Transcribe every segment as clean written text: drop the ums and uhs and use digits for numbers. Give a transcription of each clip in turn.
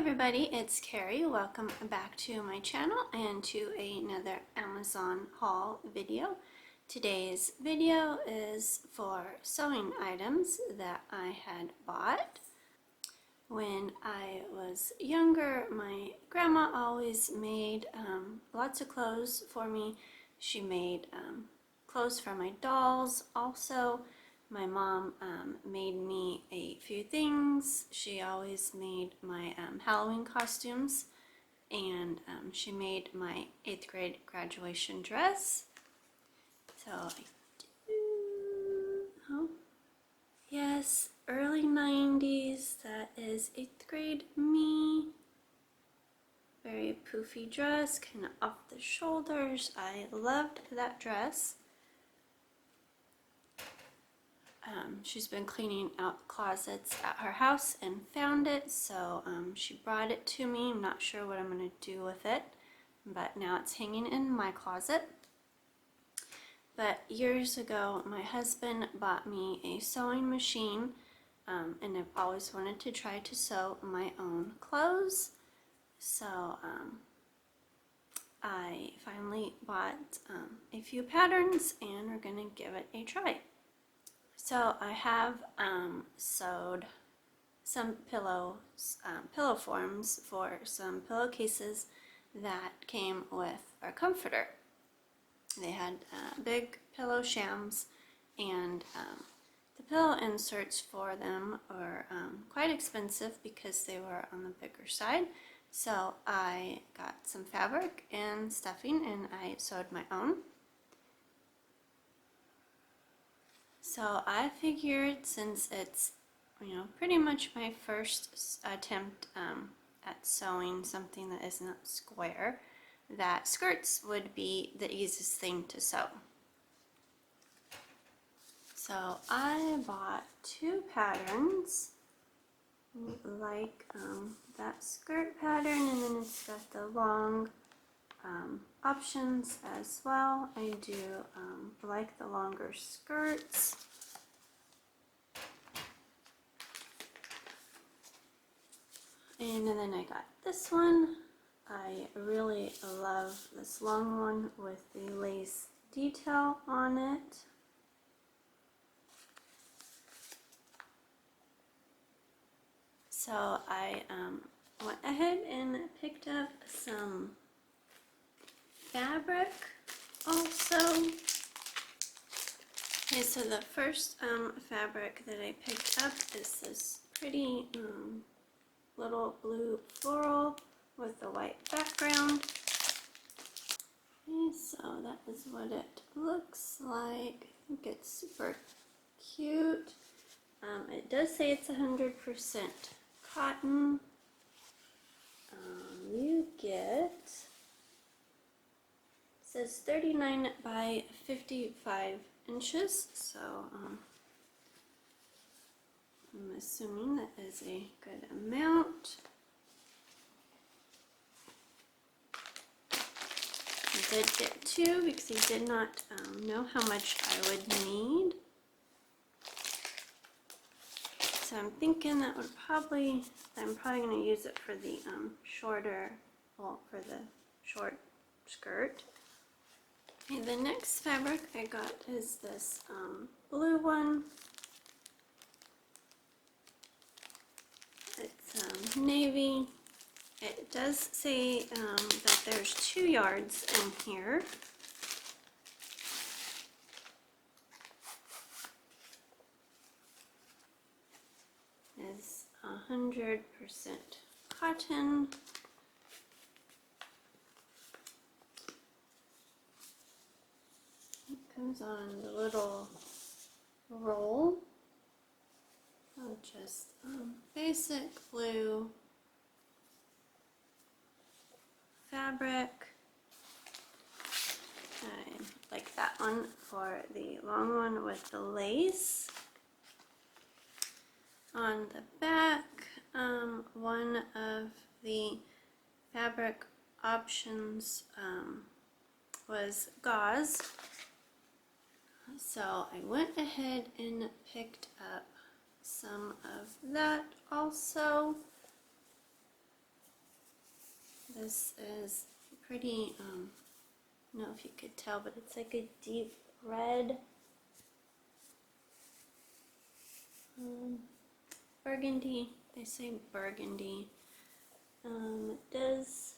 everybody, it's Carrie. Welcome back to my channel and to another Amazon haul video. Today's video is for sewing items that I had bought. When I was younger, my grandma always made lots of clothes for me. She made clothes for my dolls also. My mom made me a few things. She always made my Halloween costumes, and she made my 8th grade graduation dress. So I do, oh, yes, early 90s, that is 8th grade me. Very poofy dress, kind of off the shoulders. I loved that dress. She's been cleaning out closets at her house and found it, so she brought it to me. I'm not sure what I'm going to do with it, but now it's hanging in my closet. But years ago, my husband bought me a sewing machine, and I've always wanted to try to sew my own clothes. So I finally bought a few patterns, and we're going to give it a try. So I have sewed some pillow forms for some pillowcases that came with our comforter. They had big pillow shams, and the pillow inserts for them were quite expensive because they were on the bigger side. So I got some fabric and stuffing, and I sewed my own. So I figured, since it's, pretty much my first attempt at sewing something that is not square, that skirts would be the easiest thing to sew. So I bought two patterns, like that skirt pattern, and then it's got the long options as well. I do like the longer skirts. And then I got this one. I really love this long one with the lace detail on it. So I went ahead and picked up some fabric also. Okay, so the first fabric that I picked up is this pretty little blue floral with a white background. Okay, so that is what it looks like. I think it's super cute. It does say it's 100% cotton. You get, it says 39 by 55 inches, so I'm assuming that is a good amount. I did get two because I did not know how much I would need. So I'm thinking that I'm probably going to use it for the for the short skirt. Okay, the next fabric I got is this blue one. It's navy. It does say that there's 2 yards in here. It's 100% cotton. It comes on the little roll of just basic blue fabric. I like that one for the long one with the lace. On the back, one of the fabric options was gauze. So I went ahead and picked up some of that also. This is pretty, I don't know if you could tell, but it's like a deep red, burgundy. They say burgundy. It does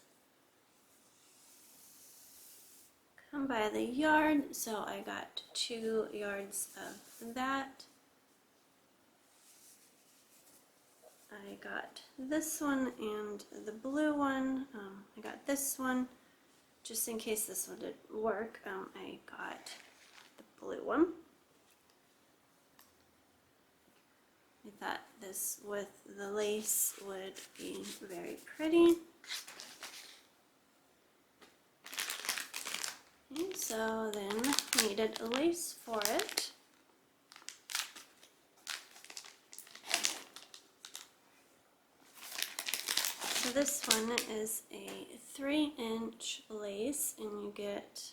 come by the yard, so I got 2 yards of that. I got this one and the blue one. I got this one just in case this one didn't work. I got the blue one. I thought this with the lace would be very pretty. And so then needed a lace for it. So this one is a 3-inch lace and you get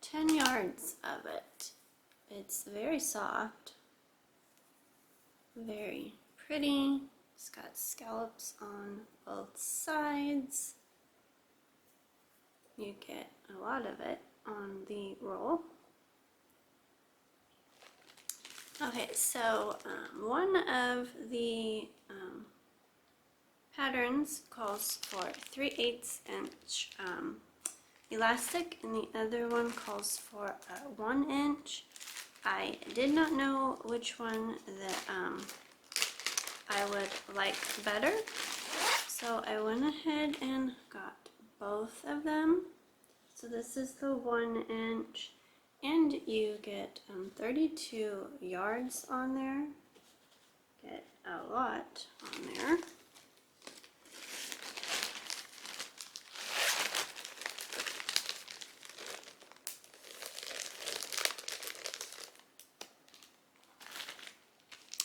10 yards of it. It's very soft, very pretty. It's got scallops on both sides. You get a lot of it on the roll. Okay, so one of the patterns calls for 3/8 inch elastic and the other one calls for 1 inch. I did not know which one that I would like better, so I went ahead and got both of them. So this is the 1 inch and you get 32 yards on there. Get a lot on there.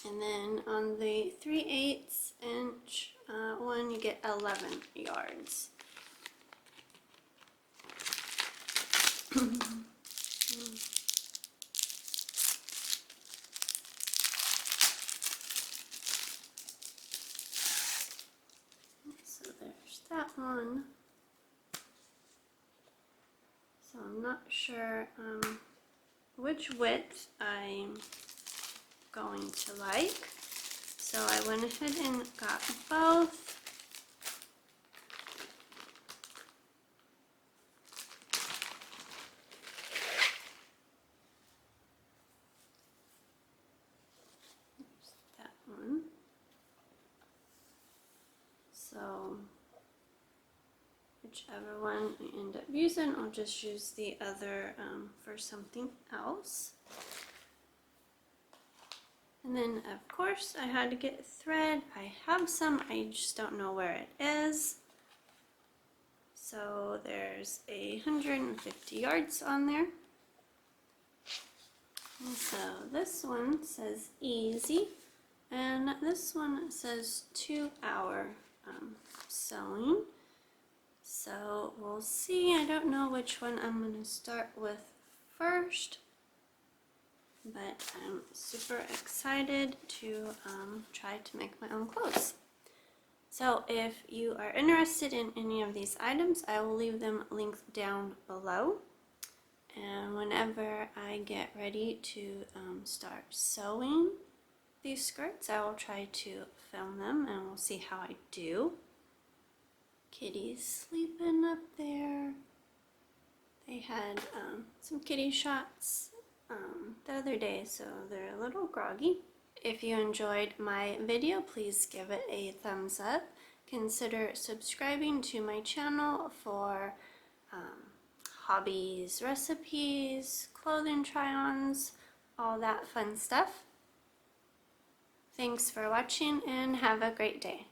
And then on the 3/8 inch one, you get 11 yards. So there's that one. So I'm not sure which width I'm going to like. So I went ahead and got both. There's that one. So whichever one I end up using, I'll just use the other for something else. And then of course I had to get thread. I have some, I just don't know where it is. So there's 150 yards on there. And so this one says easy, and this one says 2-hour sewing. So we'll see. I don't know which one I'm going to start with first, but I'm super excited to try to make my own clothes. So if you are interested in any of these items, I will leave them linked down below. And whenever I get ready to start sewing these skirts, I will try to film them and we'll see how I do. Kitty's sleeping up there. They had some kitty shots the other day, so they're a little groggy. If you enjoyed my video, please give it a thumbs up. Consider subscribing to my channel for hobbies, recipes, clothing try-ons, all that fun stuff. Thanks for watching and have a great day.